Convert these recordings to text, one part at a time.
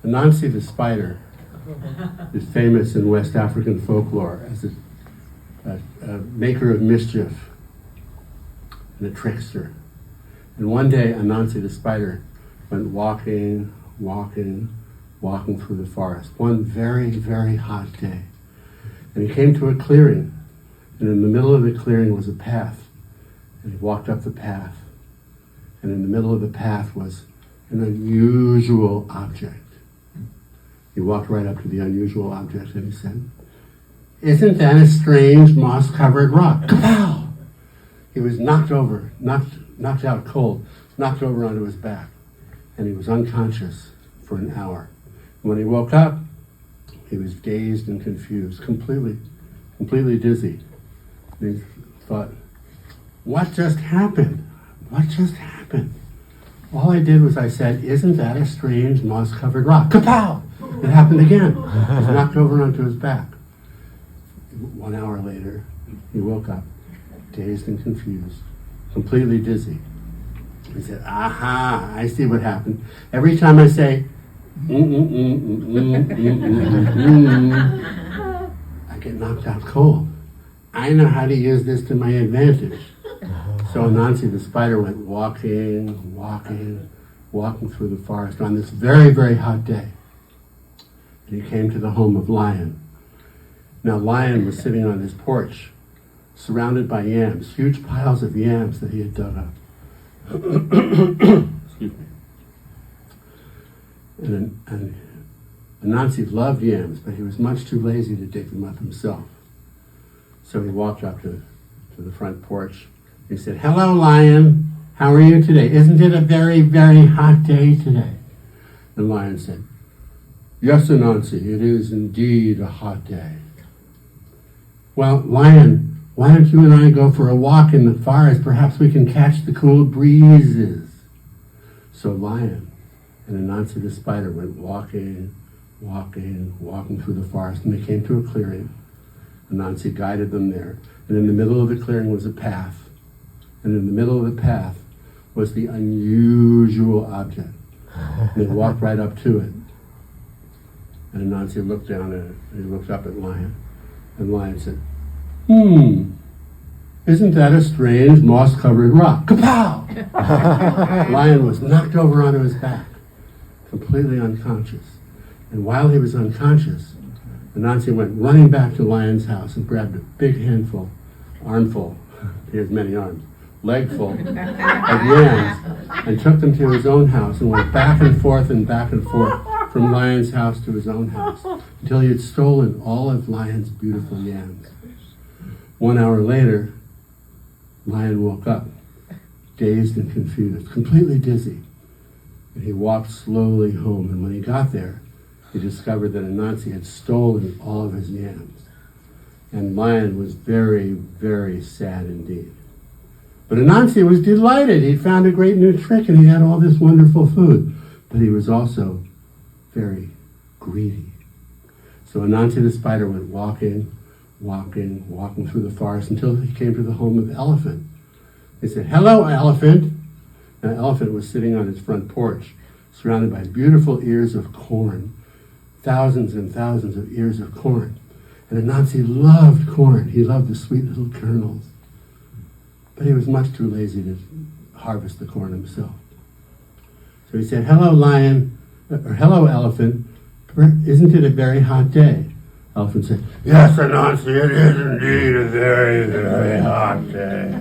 Anansi the spider is famous in West African folklore as a maker of mischief and a trickster. And one day, Anansi the spider went walking through the forest, one very, very hot day. And he came to a clearing, and in the middle of the clearing was a path. And he walked up the path, and in the middle of the path was an unusual object. He walked right up to the unusual object and he said, "Isn't that a strange moss-covered rock?" Kapow! He was knocked out cold, knocked over onto his back, and he was unconscious for an hour. When he woke up, he was dazed and confused, completely dizzy. And he thought, what just happened? What just happened? All I did was I said, "Isn't that a strange moss-covered rock?" Kapow! It happened again. He was knocked over onto his back. 1 hour later, he woke up, dazed and confused, completely dizzy. He said, "Aha, I see what happened. Every time I say, I get knocked out cold. I know how to use this to my advantage." So Anansi the spider went walking through the forest on this very, very hot day. And he came to the home of Lion. Now Lion was sitting on his porch, surrounded by yams, huge piles of yams that he had dug up. Excuse me. And Anansi loved yams, but he was much too lazy to dig them up himself. So he walked up to the front porch. He said, "Hello, Lion. How are you today? Isn't it a very, very hot day today?" The Lion said, "Yes, Anansi, it is indeed a hot day." "Well, Lion, why don't you and I go for a walk in the forest? Perhaps we can catch the cool breezes." So Lion and Anansi the spider went walking through the forest, and they came to a clearing. Anansi guided them there, and in the middle of the clearing was a path, and in the middle of the path was the unusual object. And they walked right up to it. And Anansi looked down at it, and he looked up at Lion, and Lion said, "Isn't that a strange moss-covered rock?" Kapow! Lion was knocked over onto his back, completely unconscious. And while he was unconscious, Anansi went running back to Lion's house and grabbed a big handful, armful, he has many arms, legful of yams, and took them to his own house and went back and forth from Lion's house to his own house until he had stolen all of Lion's beautiful yams. 1 hour later, Lion woke up, dazed and confused, completely dizzy. And he walked slowly home, and when he got there, he discovered that Anansi had stolen all of his yams. And Lion was very, very sad indeed. But Anansi was delighted. He found a great new trick, and he had all this wonderful food. But he was also very greedy. So Anansi the spider went walking through the forest until he came to the home of Elephant. He said, "Hello, Elephant." Now, Elephant was sitting on his front porch, surrounded by beautiful ears of corn, thousands and thousands of ears of corn. And Anansi loved corn. He loved the sweet little kernels. But he was much too lazy to harvest the corn himself. So he said, "Hello, hello, Elephant. Isn't it a very hot day?" Elephant said, "Yes, Anansi, it is indeed a very, very hot day."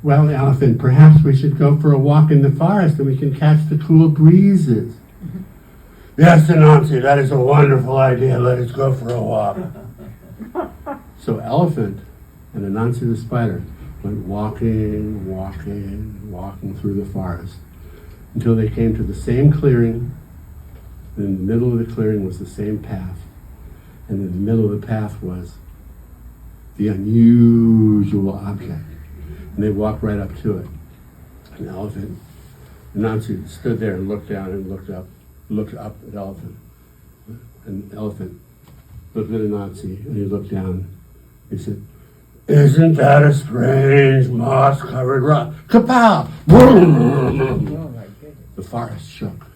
"Well, Elephant, perhaps we should go for a walk in the forest and we can catch the cool breezes." "Yes, Anansi, that is a wonderful idea. Let us go for a walk." So Elephant and Anansi the spider went walking through the forest until they came to the same clearing. And in the middle of the clearing was the same path. And in the middle of the path was the unusual object. And they walked right up to it. And Anansi stood there and looked down and looked up at Elephant. And Elephant looked at Anansi and he looked down. He said, "Isn't that a strange moss-covered rock?" Kapow! The forest shook.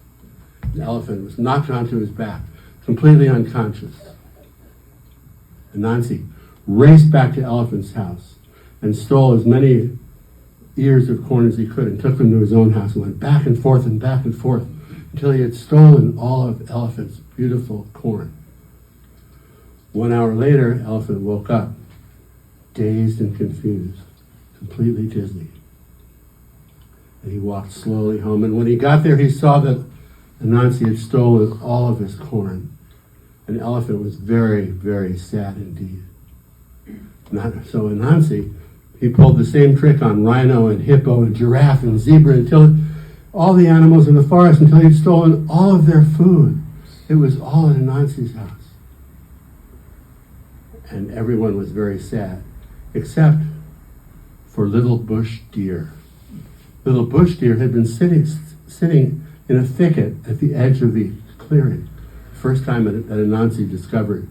The elephant was knocked onto his back, completely unconscious. Anansi raced back to Elephant's house and stole as many ears of corn as he could and took them to his own house and went back and forth until he had stolen all of Elephant's beautiful corn. 1 hour later, Elephant woke up, dazed and confused, completely dizzy. And he walked slowly home, and when he got there, he saw that Anansi had stolen all of his corn. And Elephant was very, very sad indeed. So Anansi, he pulled the same trick on rhino and hippo and giraffe and zebra until all the animals in the forest, until he'd stolen all of their food. It was all in Anansi's house. And everyone was very sad, except for Little Bush Deer. Little Bush Deer had been sitting in a thicket at the edge of the clearing, the first time that Anansi discovered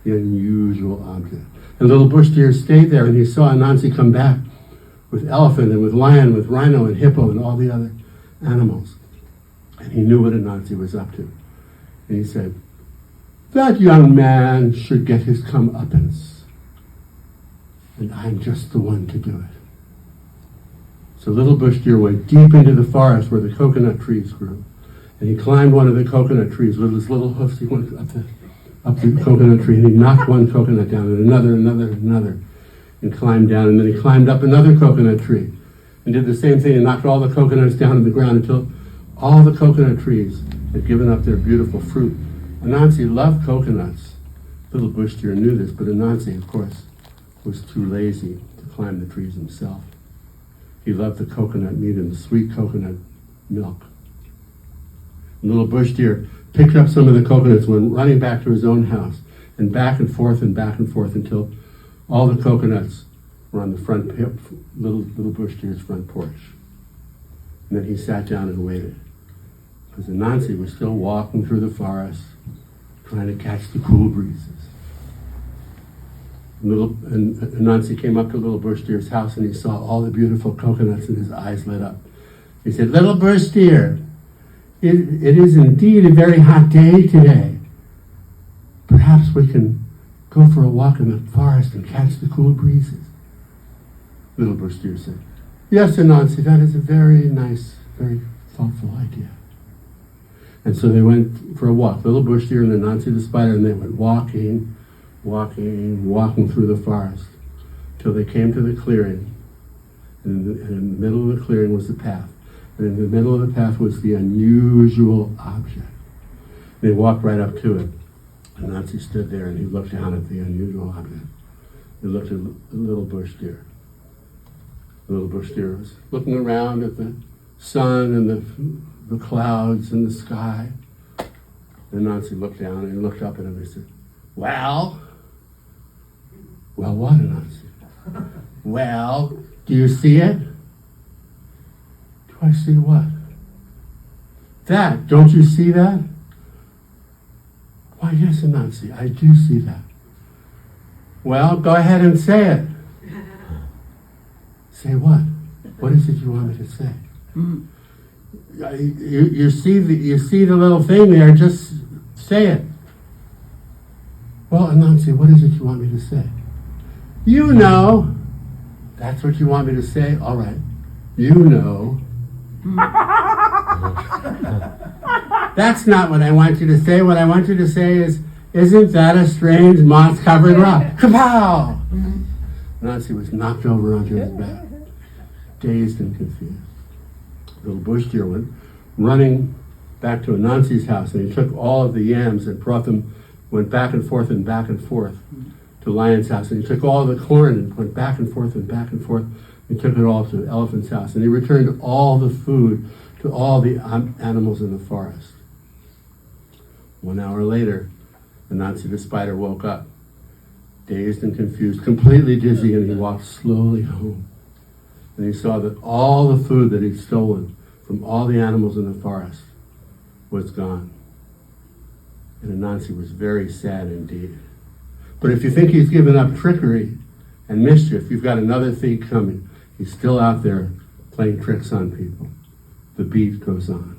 the unusual object. And Little Bush Deer stayed there, and he saw Anansi come back with elephant and with lion, with rhino and hippo and all the other animals. And he knew what Anansi was up to. And he said, "That young man should get his comeuppance, and I'm just the one to do it." So Little Bush Deer went deep into the forest where the coconut trees grew, and he climbed one of the coconut trees with his little hoofs. He went up the coconut tree, and he knocked one coconut down, and another, and climbed down, and then he climbed up another coconut tree, and did the same thing, and knocked all the coconuts down to the ground until all the coconut trees had given up their beautiful fruit. Anansi loved coconuts. Little Bush Deer knew this, but Anansi, of course, was too lazy to climb the trees himself. He loved the coconut meat and the sweet coconut milk. And Little Bush Deer picked up some of the coconuts, went running back to his own house, and back and forth until all the coconuts were on the Little Bush Deer's front porch. And then he sat down and waited, because Anansi was still walking through the forest, trying to catch the cool breezes. And Anansi came up to Little Bush Deer's house, and he saw all the beautiful coconuts, and his eyes lit up. He said, "Little Bush Deer, it is indeed a very hot day today. Perhaps we can go for a walk in the forest and catch the cool breezes." Little Bush Deer said, "Yes, Anansi, that is a very nice, very thoughtful idea." And so they went for a walk, Little Bush Deer and Anansi the spider, and they went walking through the forest till they came to the clearing. And in the middle of the clearing was the path. And in the middle of the path was the unusual object. They walked right up to it. And Anansi stood there, and he looked down at the unusual object. He looked at Little Bush Deer. Little Bush Deer was looking around at the sun and the clouds and the sky. And Anansi looked down and he looked up at him and he said, Well, what, Anansi? Well, do you see it? Do I see what? That, don't you see that? Why, yes, Anansi, I do see that. Well, go ahead and say it. Say what? What is it you want me to say? You see the little thing there, just say it. Well, Anansi, what is it you want me to say? You know. That's what you want me to say? All right. You know. That's not what I want you to say. What I want you to say is, isn't that a strange moss-covered rock? Kapow! Anansi was knocked over onto his back, dazed and confused. Little Bush Deer went running back to Anansi's house, and he took all of the yams and brought them, went back and forth to Lion's house, and he took all the corn and went back and forth. He took it all to Elephant's house, and he returned all the food to all the animals in the forest. 1 hour later, Anansi the spider woke up, dazed and confused, completely dizzy, and he walked slowly home. And he saw that all the food that he'd stolen from all the animals in the forest was gone. And Anansi was very sad indeed. But if you think he's given up trickery and mischief, you've got another thief coming. He's still out there playing tricks on people. The beat goes on.